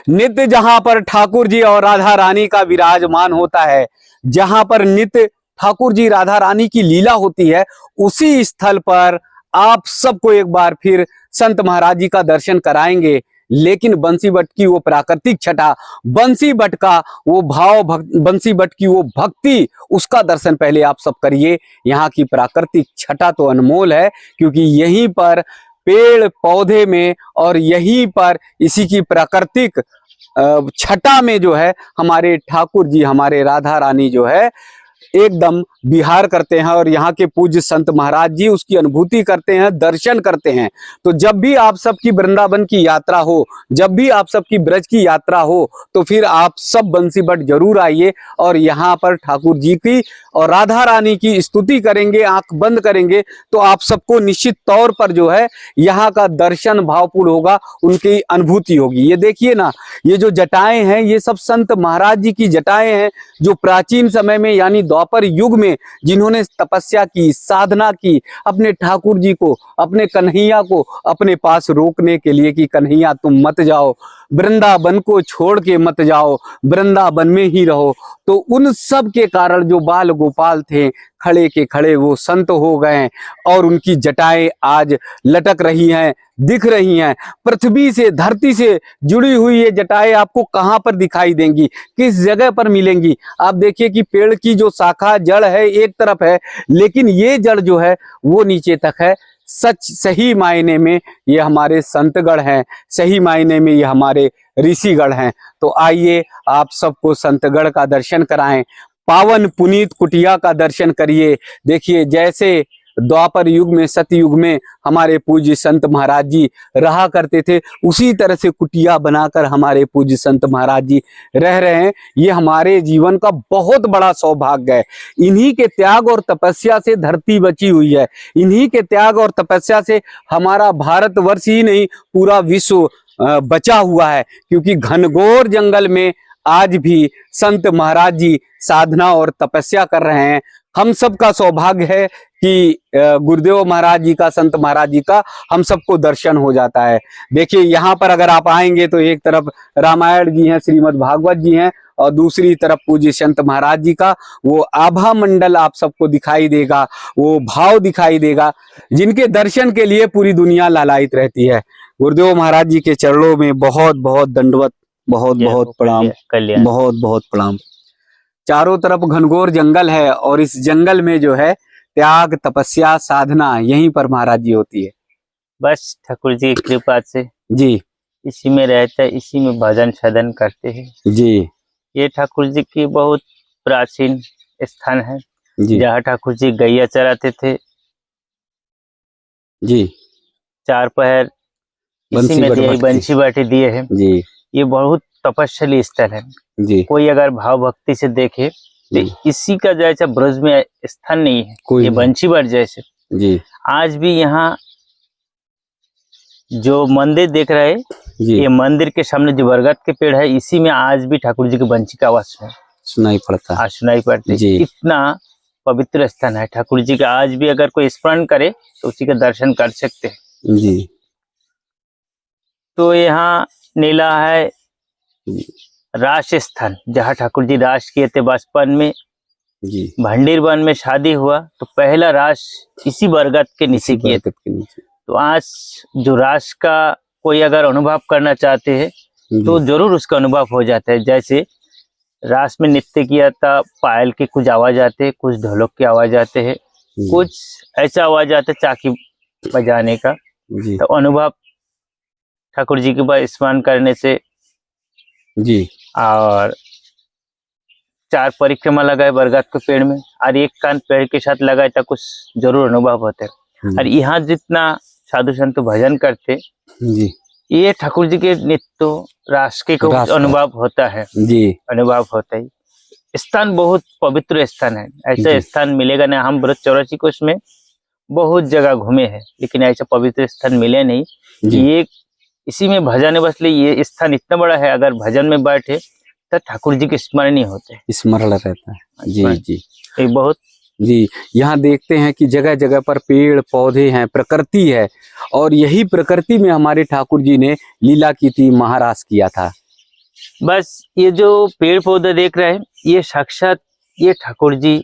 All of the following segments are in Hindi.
नित्य जहां पर ठाकुर जी और राधा रानी का विराजमान होता है, जहां पर नित्य ठाकुर जी राधा रानी की लीला होती है, उसी स्थल पर आप सबको एक बार फिर संत महाराज जी का दर्शन कराएंगे। लेकिन बंसी बट की वो प्राकृतिक छटा, बंसी बट का वो भाव, बंसी बट की वो भक्ति, उसका दर्शन पहले आप सब करिए। यहाँ की प्राकृतिक छटा तो अनमोल है, क्योंकि यहीं पर पेड़ पौधे में और यहीं पर इसी की प्राकृतिक छटा में जो है हमारे ठाकुर जी, हमारे राधा रानी जो है एकदम विहार करते हैं, और यहाँ के पूज्य संत महाराज जी उसकी अनुभूति करते हैं, दर्शन करते हैं। तो जब भी आप सबकी वृंदावन की यात्रा हो, जब भी आप सबकी ब्रज की यात्रा हो, तो फिर आप सब बंसी बट जरूर आइए और यहाँ पर ठाकुर जी की और राधा रानी की स्तुति करेंगे, आंख बंद करेंगे, तो आप सबको निश्चित तौर पर जो है यहाँ का दर्शन भावपूर्ण होगा, उनकी अनुभूति होगी। ये देखिए ना, ये जो जटाएं हैं, ये सब संत महाराज जी की जटाएं हैं, जो प्राचीन समय में यानी द्वापर युग में जिन्होंने तपस्या की, साधना की, अपने ठाकुर जी को, अपने कन्हैया को अपने पास रोकने के लिए कि कन्हैया तुम मत जाओ, वृंदावन को छोड़ के मत जाओ, वृंदावन में ही रहो। तो उन सब के कारण जो बाल गोपाल थे, खड़े के खड़े वो संत हो गए, और उनकी जटाएं आज लटक रही हैं, दिख रही हैं। पृथ्वी से, धरती से जुड़ी हुई ये जटाएं आपको कहाँ पर दिखाई देंगी, किस जगह पर मिलेंगी? आप देखिए कि पेड़ की जो शाखा, जड़ है एक तरफ है, लेकिन ये जड़ जो है वो नीचे तक है। सच सही मायने में ये हमारे संतगढ़ हैं, सही मायने में ये हमारे ऋषिगढ़ हैं। तो आइए आप सबको संतगढ़ का दर्शन कराएं, पावन पुनीत कुटिया का दर्शन करिए। देखिए, जैसे द्वापर युग में, सतयुग में हमारे पूज्य संत महाराज जी रहा करते थे, उसी तरह से कुटिया बनाकर हमारे पूज्य संत महाराज जी रह रहे हैं। ये हमारे जीवन का बहुत बड़ा सौभाग्य है। इन्हीं के त्याग और तपस्या से धरती बची हुई है, इन्हीं के त्याग और तपस्या से हमारा भारतवर्ष ही नहीं, पूरा विश्व बचा हुआ है। क्योंकि घनघोर जंगल में आज भी संत महाराज जी साधना और तपस्या कर रहे हैं। हम सबका सौभाग्य है कि गुरुदेव महाराज जी का, संत महाराज जी का हम सबको दर्शन हो जाता है। देखिए, यहाँ पर अगर आप आएंगे तो एक तरफ रामायण जी हैं, श्रीमद् भागवत जी हैं, और दूसरी तरफ पूज्य संत महाराज जी का वो आभा मंडल आप सबको दिखाई देगा, वो भाव दिखाई देगा, जिनके दर्शन के लिए पूरी दुनिया लालायित रहती है। गुरुदेव महाराज जी के चरणों में बहुत बहुत दंडवत, बहुत बहुत प्रणाम, बहुत बहुत प्रणाम। चारों तरफ घनघोर जंगल है, और इस जंगल में जो है त्याग, तपस्या, साधना यहीं पर महाराज जी होती है। बस ठाकुर जी की कृपा से जी, इसी में रहते हैं, इसी में भजन सदन करते हैं जी। ये ठाकुर जी की बहुत प्राचीन स्थान है, जहाँ ठाकुर जी गैया चराते थे जी। चार पहर इसी में दिए, बंसी बाटी दिए हैं जी। ये बहुत तपस्या स्थल है जी। कोई अगर भाव भक्ति से देखे तो इसी का जैसा ब्रज में स्थान नहीं है, ये बंसी बाट जैसे जी। आज भी यहाँ जो मंदिर देख रहे हैं, ये मंदिर के सामने जो बरगद के पेड़ है, इसी में आज भी ठाकुर जी की बंसी का आवाज सुनाई पड़ता है, सुनाई पड़ती है। इतना पवित्र स्थान है ठाकुर जी का। आज भी अगर कोई स्मरण करे तो उसी का दर्शन कर सकते हैं जी। तो यहाँ नीला है रास स्थान, जहाँ ठाकुर जी रास किए थे बचपन में जी। भंडीर वन में शादी हुआ तो पहला रास इसी बरगद के नीचे किए थे। तो आज जो रास का कोई अगर अनुभव करना चाहते हैं तो जरूर उसका अनुभव हो जाता है। जैसे रास में नृत्य किया था, पायल के कुछ आवाज आते हैं, कुछ ढोलक के आवाज आते हैं, कुछ ऐसा आवाज आते है चाकी बजाने का। तो अनुभव ठाकुर जी के बाद स्मरण करने से जी। और चार परिक्रमा लगाए बरगद के पेड़ में, और एक कान पेड़ के साथ लगाए तो कुछ जरूर अनुभव होते हैं। और यहाँ जितना साधु संत भजन करते जी, ये ठाकुर जी के नित्य रास के को अनुभव होता है जी, अनुभव होता है। स्थान बहुत पवित्र स्थान है, ऐसा स्थान मिलेगा ना। हम ब्रज 84 कोष में बहुत जगह घूमे हैं, लेकिन ऐसा पवित्र स्थान मिले नहीं। ये इसी में भजन बस ले, ये स्थान इतना बड़ा है, अगर भजन में बैठे तो ठाकुर जी के स्मरण ही होते हैं, स्मरण रहता है जी जी। एक बहुत जी, यहाँ देखते हैं कि जगह जगह पर पेड़ पौधे हैं, प्रकृति है, और यही प्रकृति में हमारे ठाकुर जी ने लीला की थी, महारास किया था। बस ये जो पेड़ पौधे देख रहे हैं ये साक्षात ये ठाकुर जी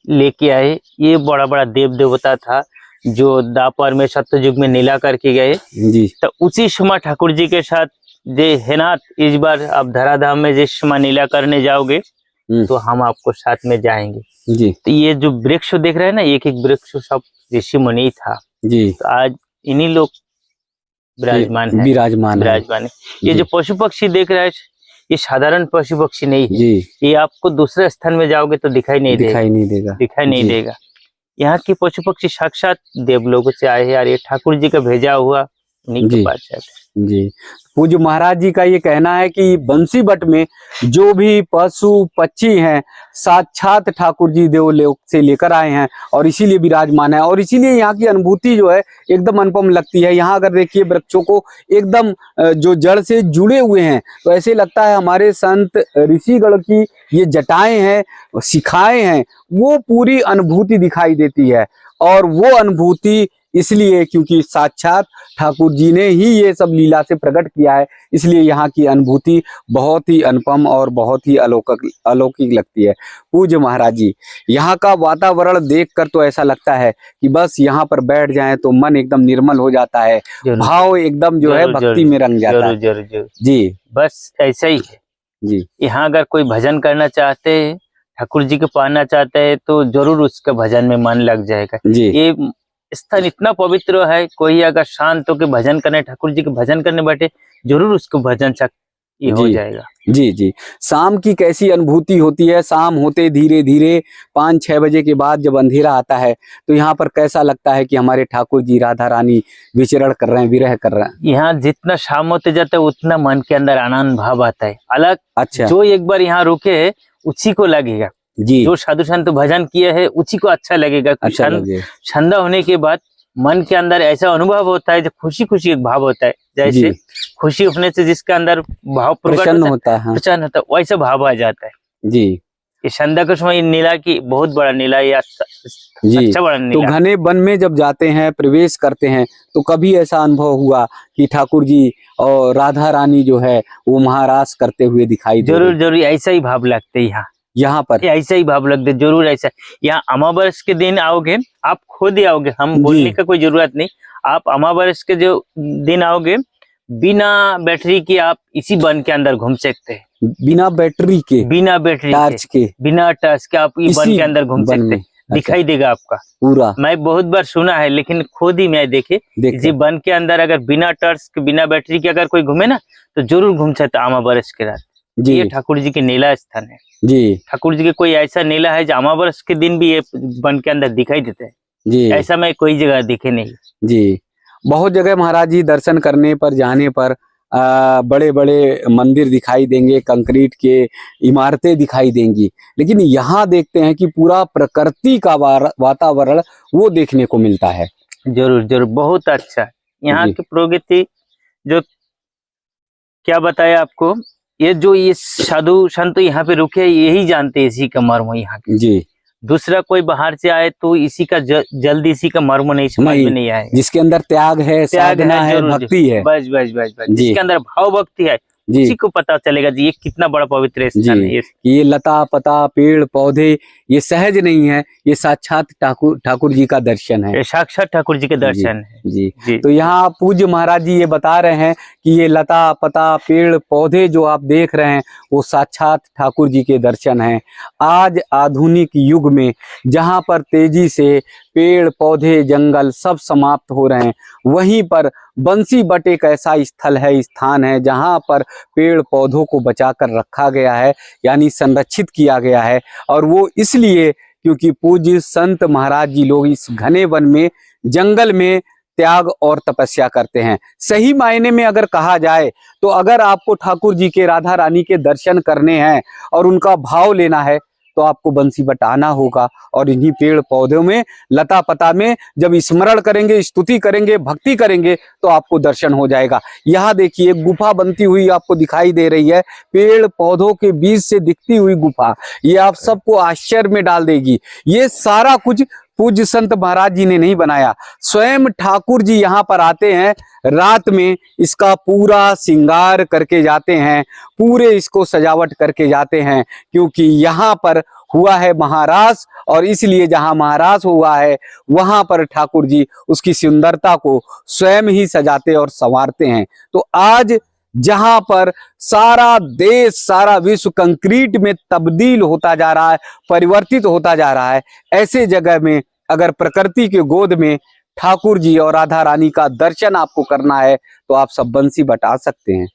लेके आए। ये बड़ा बड़ा देव देवता था जो द्वापर में सत्ययुग में नीला करके गए जी। तो उसी समय ठाकुर जी के साथ जे है ना, इस बार आप धराधाम में जिस समय नीला करने जाओगे तो हम आपको साथ में जाएंगे जी। तो ये जो वृक्ष देख रहे हैं ना, एक एक वृक्ष सब ऋषि मुनि था जी। तो आज इन्हीं लोग विराजमान है। ये जो पशु पक्षी देख रहे हैं ये साधारण पशु पक्षी नहीं है जी। ये आपको दूसरे स्थान में जाओगे तो दिखाई नहीं देगा। यहाँ की पशु पक्षी साक्षात देवलोकों से आए हैं यार, ये ठाकुर जी का भेजा हुआ उन्हीं के पास जी। पूज्य महाराज जी का ये कहना है कि बंसी बट में जो भी पशु पक्षी हैं साक्षात ठाकुर जी देवलोक से लेकर आए हैं और इसीलिए विराजमान है, और इसीलिए यहाँ की अनुभूति जो है एकदम अनुपम लगती है। यहाँ अगर देखिए वृक्षों को एकदम जो जड़ से जुड़े हुए हैं तो ऐसे लगता है हमारे संत ऋषिगण की ये जटाएं हैं, शिखाएं हैं, वो पूरी अनुभूति दिखाई देती है। और वो अनुभूति इसलिए क्योंकि साक्षात ठाकुर जी ने ही ये सब लीला से प्रकट किया है, इसलिए यहाँ की अनुभूति बहुत ही अनुपम और बहुत ही अलौकिक लगती है। पूज्य महाराज जी, यहाँ का वातावरण देखकर तो ऐसा लगता है कि बस यहाँ पर बैठ जाएं तो मन एकदम निर्मल हो जाता है, भाव एकदम जो है भक्ति में रंग जाता है जी। बस ऐसा ही है जी। यहाँ अगर कोई भजन करना चाहते हैं, ठाकुर जी को पाना चाहते हैं तो जरूर उसका भजन में मन लग जाएगा जी। ये स्थान इतना पवित्र है, कोई अगर शांत होकर भजन करने, ठाकुर जी के भजन करने बैठे जरूर उसको भजन ये हो जाएगा जी जी। शाम की कैसी अनुभूति होती है, शाम होते धीरे धीरे 5-6 बजे के बाद जब अंधेरा आता है तो यहाँ पर कैसा लगता है कि हमारे ठाकुर जी राधा रानी विचरण कर रहे हैं, विरह कर रहे हैं। यहाँ जितना शाम होते जाता है उतना मन के अंदर आनंद भाव आता है अलग। अच्छा, जो एक बार यहाँ रुके है उसी को लगेगा जी। जो साधु संत भजन किए है उसी को अच्छा लगेगा। संध्या होने के बाद मन के अंदर ऐसा अनुभव होता है जो खुशी खुशी एक भाव होता है, जैसे खुशी होने से जिसके अंदर भाव प्रसन्न होता है वैसा भाव आ जाता है जी। ये संध्या के समय नीला की बहुत बड़ा नीला या अच्छा बड़ा नीला। तो घने वन में जब जाते हैं, प्रवेश करते हैं, तो कभी ऐसा अनुभव हुआ कि ठाकुर जी और राधा रानी जो है वो महारास करते हुए दिखाई दे? जरूर ऐसा ही भाव लगते है यहाँ पर ऐसा ही भाव लगते जरूर ऐसा। यहाँ अमावस के दिन आओगे, आप खुद ही आओगे, हम बोलने का कोई जरूरत नहीं। आप अमावस के जो दिन आओगे बिना बैटरी के आप इसी वन के अंदर घूम सकते हैं। बिना बैटरी के, बिना टॉर्च के आप इस वन के अंदर घूम सकते हैं। दिखाई देगा आपका पूरा। मैं बहुत बार सुना है लेकिन खुद ही मैं देखे इसी वन के अंदर अगर बिना टॉर्च के, बिना बैटरी के अगर कोई घूमे ना तो जरूर घूम सकता अमावस के रात। ये ठाकुर जी के नीला स्थान है जी। ठाकुर जी के कोई ऐसा नीला है जो अमावस के दिन भी ये वन के अंदर दिखाई देते हैं जी। ऐसा मैं कोई जगह दिखे नहीं जी। बहुत जगह महाराज जी दर्शन करने पर, जाने पर बड़े बड़े मंदिर दिखाई देंगे, कंक्रीट के इमारतें दिखाई देंगी, लेकिन यहाँ देखते हैं कि पूरा प्रकृति का वातावरण वो देखने को मिलता है। जरूर बहुत अच्छा। यहाँ की प्रगति जो क्या बताया आपको, ये जो ये साधु संत यहाँ पे रुके यही जानते हैं इसी का मर्म यहाँ के जी। दूसरा कोई बाहर से आए तो इसी का जल्दी इसी का मर्म नहीं समझ में नहीं आए। जिसके अंदर त्याग है, साधना है, भक्ति है, बस जिसके अंदर भाव भक्ति है उसी को पता चलेगा जी ये कितना बड़ा पवित्र स्थान है। ये लता पता पेड़ पौधे ये सहज नहीं है, ये साक्षात ठाकुर जी का दर्शन है, ये साक्षात ठाकुर जी के दर्शन है जी। तो यहाँ पूज्य महाराज जी ये बता रहे हैं कि ये लता पता पेड़ पौधे जो आप देख रहे हैं वो साक्षात ठाकुर जी के दर्शन हैं। आज आधुनिक युग में जहाँ पर तेजी से पेड़ पौधे जंगल सब समाप्त हो रहे हैं, वहीं पर बंसी बट एक ऐसा स्थल है, स्थान है जहाँ पर पेड़ पौधों को बचाकर रखा गया है, यानी संरक्षित किया गया है। और वो इसलिए क्योंकि पूज्य संत महाराज जी लोग इस घने वन में, जंगल में त्याग और तपस्या करते हैं। सही मायने में अगर कहा जाए तो अगर आपको ठाकुर जी के, राधा रानी के दर्शन करने हैं और उनका भाव लेना है तो आपको बंसी बट आना होगा और इन्हीं पेड़ पौधों में, लता पता में जब स्मरण करेंगे, स्तुति करेंगे, भक्ति करेंगे तो आपको दर्शन हो जाएगा। यहाँ देखिए गुफा बनती हुई आपको दिखाई दे रही है, पेड़ पौधों के बीच से दिखती हुई गुफा, ये आप सबको आश्चर्य में डाल देगी। ये सारा कुछ पूज्य संत महाराज जी ने नहीं बनाया, स्वयं ठाकुर जी यहाँ पर आते हैं, रात में इसका पूरा श्रृंगार करके जाते हैं, पूरे इसको सजावट करके जाते हैं, क्योंकि यहाँ पर हुआ है महारास, और इसलिए जहाँ महारास हुआ है वहां पर ठाकुर जी उसकी सुंदरता को स्वयं ही सजाते और संवारते हैं। तो आज जहां पर सारा देश, सारा विश्व कंक्रीट में तब्दील होता जा रहा है, परिवर्तित होता जा रहा है, ऐसे जगह में अगर प्रकृति के गोद में ठाकुर जी और राधा रानी का दर्शन आपको करना है तो आप सब बंसी बटा सकते हैं।